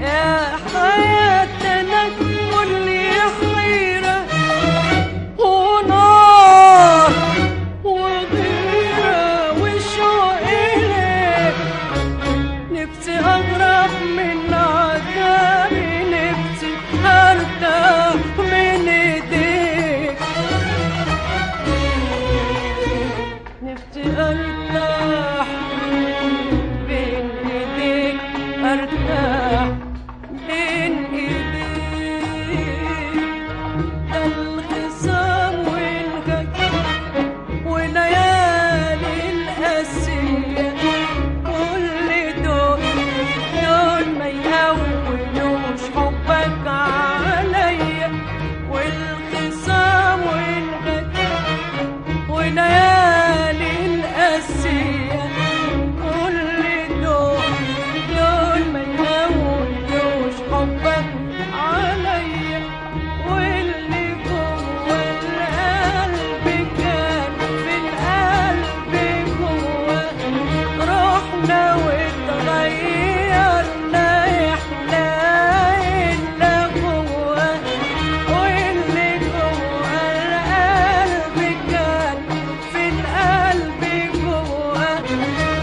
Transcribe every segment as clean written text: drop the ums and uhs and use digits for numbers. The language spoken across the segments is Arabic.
يا حياتنا كل حيرة ونار وغيرة وشوق إليك، نفسي أغرق من عذابي، نفسي أرتاح من إيديك، نفسي أرتاح بين إيديك، أرتاح بين إيديك. ده الخصام والجد وليالي القاسية كل دول ما يهونوش حبك عليا، والخصام والجد وليالي القاسية كل دول ما يهونوش حبك عليا، واللي جوه القلب كان في القلب جوه، رحنا واتغيرنا احنا إلا جوه، واللي جوه القلب كان في القلب جوه،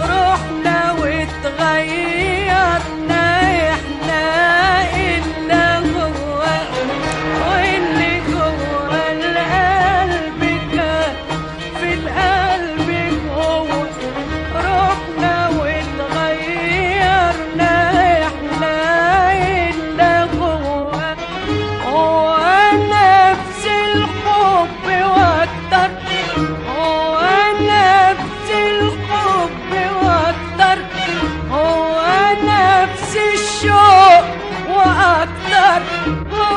رحنا واتغيرنا احنا إلا جوه، واللي جوه القلب كان في القلب جوه، رحنا واتغيرنا احنا إلا جوه. هو نفس الحب واكتر، هو نفس الحب واكتر، هو نفس الشوق واكتر، هو